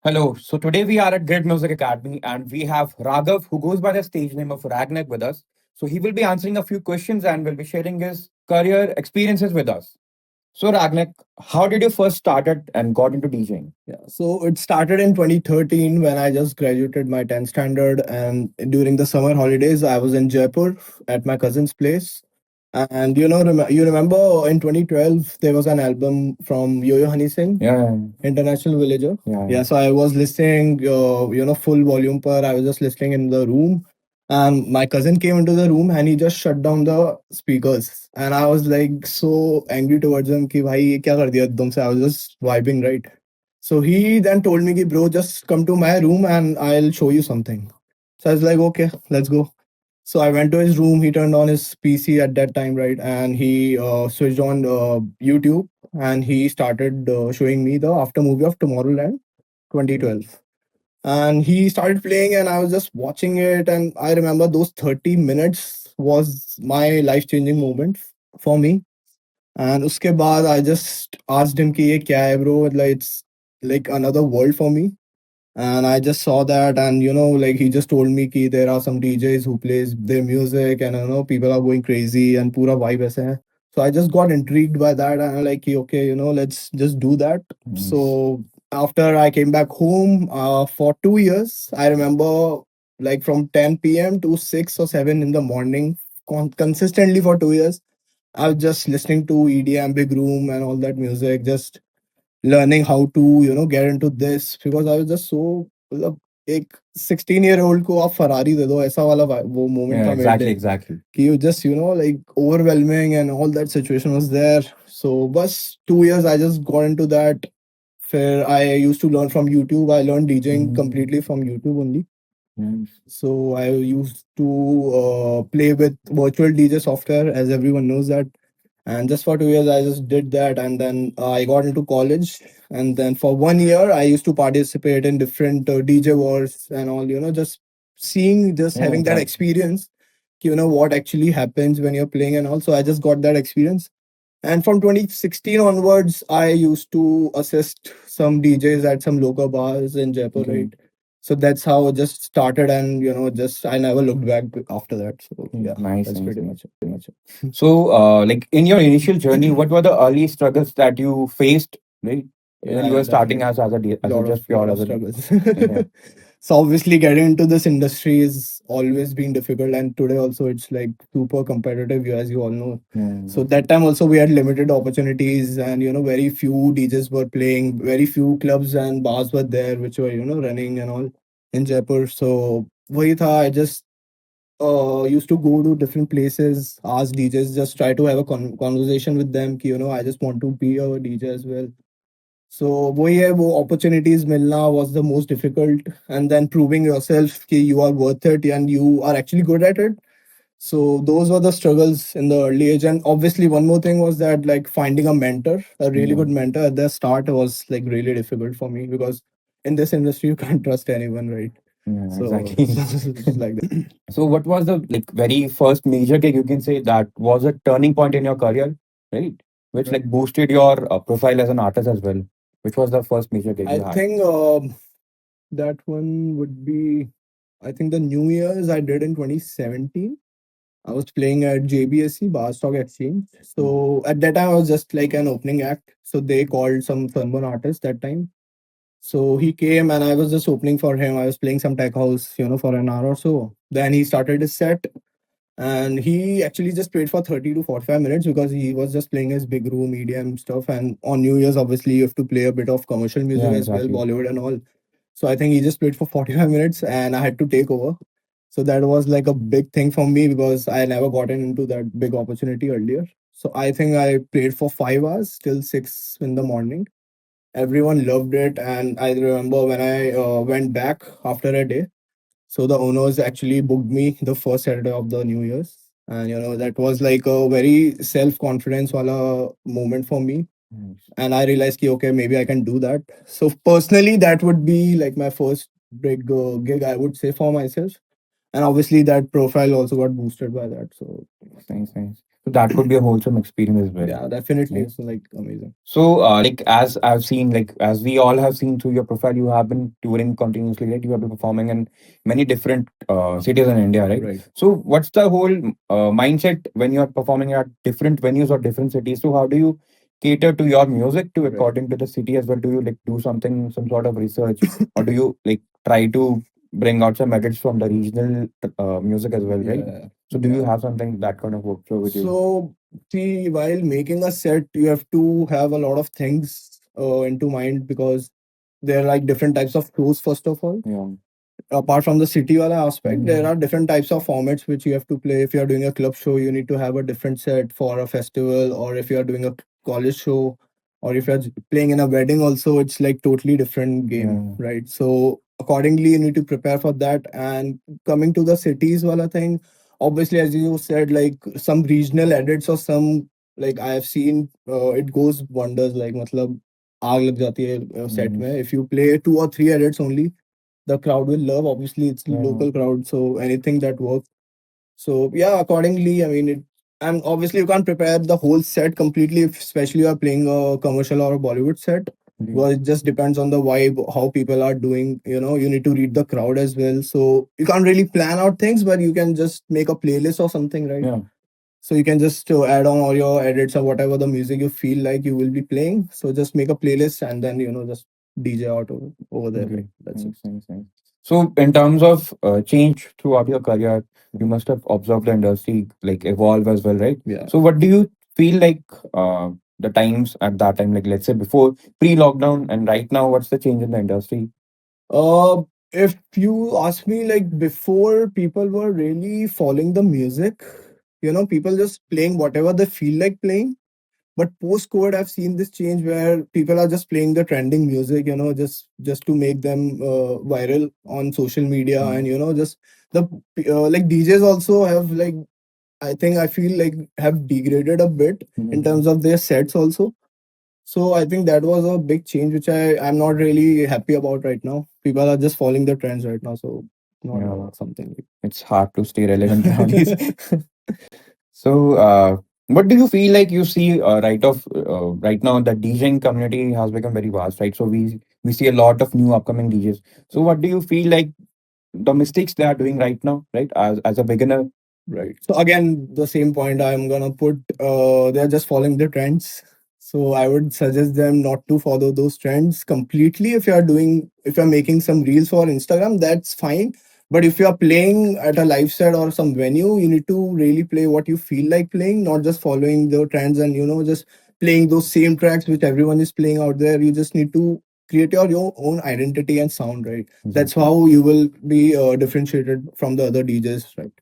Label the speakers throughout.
Speaker 1: Hello. So today we are at Grid Music Academy and we have Raghav, who goes by the stage name of RAGNEK, with us. So he will be answering a few questions and will be sharing his career experiences with us. So RAGNEK, how did you first started and got into DJing?
Speaker 2: Yeah, so it started in 2013 when I just graduated my 10th standard, and during the summer holidays, I was in Jaipur at my cousin's place. And you remember in 2012 there was an album from Yo-Yo Honey Singh,
Speaker 1: Yeah,
Speaker 2: International Villager.
Speaker 1: yeah,
Speaker 2: Yeah, so I was listening, full volume per. I was just listening in the room, and my cousin came into the room and he just shut down the speakers. And I was like so angry towards him, कि भाई ये क्या कर दिया एकदम से. I was just vibing, right? So he then told me, कि, bro, just come to my room and I'll show you something. So I was like, okay, let's go. So I went to his room. He turned on his PC at that time, right? And he switched on YouTube and he started showing me the after movie of Tomorrowland 2012. And he started playing, and I was just watching it. And I remember those 30 minutes was my life changing moment for me. And uske baad, I just asked him, कि ये क्या है, bro? Like, it's like another world for me. And I just saw that, and like he just told me कि there are some DJs who plays their music, and people are going crazy and pura vibe ऐसे है. So I just got intrigued by that, and I'm like, कि, okay, let's just do that.
Speaker 1: nice.
Speaker 2: So after I came back home for 2 years, I remember like from 10 p.m. to 6 or 7 in the morning, consistently for 2 years. I was just listening to EDM, Big Room, and all that music, just learning how to get into this, because I was just so मतलब एक 16-year-old को आप Ferrari दे दो, ऐसा वाला वो moment
Speaker 1: Yeah,
Speaker 2: था मेरे
Speaker 1: exactly,
Speaker 2: लिए
Speaker 1: exactly.
Speaker 2: कि you just like overwhelming, and all that situation was there. So bus 2 years I just got into that. Where I used to learn from YouTube. I learned DJing completely from YouTube only.
Speaker 1: Nice.
Speaker 2: So I used to play with virtual DJ software, as everyone knows that. And just for 2 years, I just did that, and then I got into college. And then for 1 year, I used to participate in different DJ wars and all. Just seeing, just
Speaker 1: Yeah,
Speaker 2: having that
Speaker 1: exactly.
Speaker 2: experience. What actually happens when you're playing and all. So I just got that experience. And from 2016 onwards, I used to assist some DJs at some local bars in Jaipur,
Speaker 1: Okay.
Speaker 2: right? So that's how it just started, and just I never looked back after that. So yeah,
Speaker 1: Nice,
Speaker 2: that's
Speaker 1: nice,
Speaker 2: pretty
Speaker 1: nice.
Speaker 2: much it.
Speaker 1: So, like in your initial journey, what were the early struggles that you faced, right? When you
Speaker 2: Yeah,
Speaker 1: were starting
Speaker 2: definitely.
Speaker 1: as a
Speaker 2: Lot of
Speaker 1: just pure
Speaker 2: lot of
Speaker 1: as a
Speaker 2: struggles.
Speaker 1: yeah.
Speaker 2: So obviously getting into this industry is always been difficult, and today also it's like super competitive, as you all know.
Speaker 1: Yeah.
Speaker 2: So that time also we had limited opportunities, and very few DJs were playing, very few clubs and bars were there which were running and all in Jaipur. So वही था, I just used to go to different places, ask DJs, just try to have a conversation with them कि I just want to be a DJ as well. So वही है, वो opportunities मिलना was the most difficult, and then proving yourself कि you are worth it and you are actually good at it. So those were the struggles in the early age. And obviously one more thing was that like finding a mentor, a really
Speaker 1: Yeah.
Speaker 2: good mentor at the start was like really difficult for me, because in this industry you can't trust anyone, right?
Speaker 1: Yeah,
Speaker 2: So
Speaker 1: exactly.
Speaker 2: it's like that.
Speaker 1: So, what was the like very first major gig you can say that was a turning point in your career, right? Which like
Speaker 2: Right.
Speaker 1: boosted your profile as an artist as well. Which was the first major gig
Speaker 2: I
Speaker 1: you had?
Speaker 2: think that one would be, I think the New Year's I did in 2017. I was playing at JBSC, Bar Stock Exchange. So at that time, I was just like an opening act. So they called some Sunburn artist that time. So he came and I was just opening for him. I was playing some tech house, for an hour or so. Then he started his set, and he actually just played for 30 to 45 minutes, because he was just playing his big room EDM stuff. And on New Year's, obviously, you have to play a bit of commercial music
Speaker 1: Yeah,
Speaker 2: as well,
Speaker 1: exactly.
Speaker 2: Bollywood and all. So I think he just played for 45 minutes and I had to take over. So that was like a big thing for me, because I never gotten into that big opportunity earlier. So I think I played for 5 hours till 6 in the morning. Everyone loved it. And I remember when I went back after a day, so the owners actually booked me the first Saturday of the New Year's. And that was like a very self-confidence wala moment for me.
Speaker 1: Nice.
Speaker 2: And I realized ki, okay, maybe I can do that. So personally, that would be like my first big gig, I would say, for myself. And obviously that profile also got boosted by that. So
Speaker 1: Nice. So that could be a wholesome experience as well.
Speaker 2: Yeah, definitely.
Speaker 1: Right?
Speaker 2: It's like amazing.
Speaker 1: So, like as I've seen, like as we all have seen through your profile, you have been touring continuously, right? You have been performing in many different cities in India, right?
Speaker 2: Right.
Speaker 1: So, what's the whole mindset when you are performing at different venues or different cities? So, how do you cater to your music to
Speaker 2: Right.
Speaker 1: according to the city as well? Do you like do something, some sort of research, or do you like try to bring out some edits from the regional music as well, right?
Speaker 2: Yeah.
Speaker 1: So, do you have something that kind of workflow with you?
Speaker 2: So, see, while making a set, you have to have a lot of things into mind because there are like different types of shows, first of all.
Speaker 1: Yeah.
Speaker 2: Apart from the city wala aspect, there are different types of formats which you have to play. If you are doing a club show, you need to have a different set for a festival, or if you are doing a college show, or if you're playing in a wedding also, it's like totally different game.
Speaker 1: Yeah.
Speaker 2: Right? So accordingly you need to prepare for that. And coming to the cities wala thing, obviously as you said, like some regional edits or some, like I have seen, it goes wonders. Like matlab आग लग जाती है set में. If you play 2 or 3 edits only, the crowd will love. Obviously, it's local crowd, so anything that works. So yeah, accordingly, I mean it. And obviously, you can't prepare the whole set completely, if especially you are playing a commercial or a Bollywood set. Well, it just depends on the vibe, how people are doing. You need to read the crowd as well. So you can't really plan out things, but you can just make a playlist or something, right?
Speaker 1: Yeah.
Speaker 2: So you can just add on all your edits or whatever the music you feel like you will be playing. So just make a playlist and then just DJ out over there.
Speaker 1: Okay.
Speaker 2: That's it.
Speaker 1: Nice. So, in terms of change throughout your career, you must have observed the industry like evolve as well, right?
Speaker 2: Yeah.
Speaker 1: So, what do you feel like the times at that time, like let's say before pre-lockdown and right now, what's the change in the industry?
Speaker 2: Uh, if you ask me, like before, people were really following the music. People just playing whatever they feel like playing. But post COVID, I've seen this change where people are just playing the trending music, just to make them viral on social media, and just the like DJs also have like, I feel like have degraded a bit in terms of their sets also. So I think that was a big change, which I'm not really happy about right now. People are just following the trends right now, so not something.
Speaker 1: It's hard to stay relevant nowadays. So, what do you feel like you see right now the DJing community has become very vast, right? So we see a lot of new upcoming DJs. So, what do you feel like the mistakes they are doing right now, right? As a beginner,
Speaker 2: Right. So again, the same point I'm gonna put. They're just following the trends. So I would suggest them not to follow those trends completely. If you're making some reels for Instagram, that's fine. But if you're playing at a live set or some venue, you need to really play what you feel like playing, not just following the trends and just playing those same tracks which everyone is playing out there. You just need to create your own identity and sound, right? That's how you will be differentiated from the other DJs, right?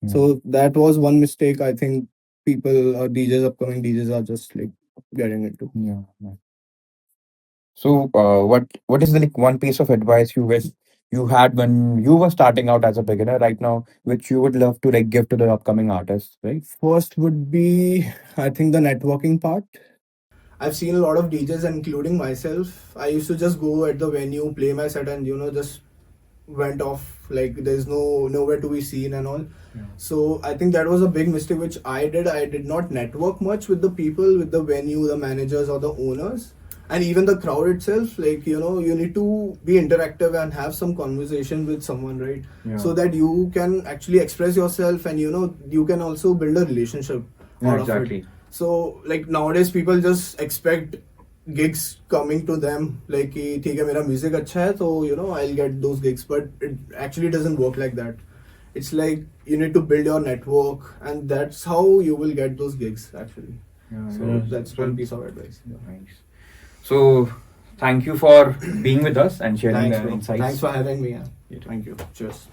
Speaker 2: So that was one mistake I think people or DJs, upcoming DJs are just like getting into.
Speaker 1: Yeah. So, what is the like one piece of advice you wish you had when you were starting out as a beginner right now, which you would love to like give to the upcoming artists, right?
Speaker 2: First would be, I think, the networking part. I've seen a lot of DJs, including myself. I used to just go at the venue, play my set, and just went off. Like there's nowhere to be seen and all. So I think that was a big mistake which I did. I did not network much with the people, with the venue, the managers or the owners, and even the crowd itself. Like you need to be interactive and have some conversation with someone, right? So that you can actually express yourself, and you can also build a relationship out of it. So like nowadays people just expect gigs coming to them, like कि ठीक है मेरा music अच्छा है तो I'll get those gigs, but it actually doesn't work like that. It's like you need to build your network, and that's how you will get those gigs actually. So that's one piece of advice.
Speaker 1: Nice. So, thank you for being with us and sharing
Speaker 2: Thanks,
Speaker 1: the
Speaker 2: bro.
Speaker 1: insights.
Speaker 2: Thanks for having me. Yeah. Thank you. Cheers.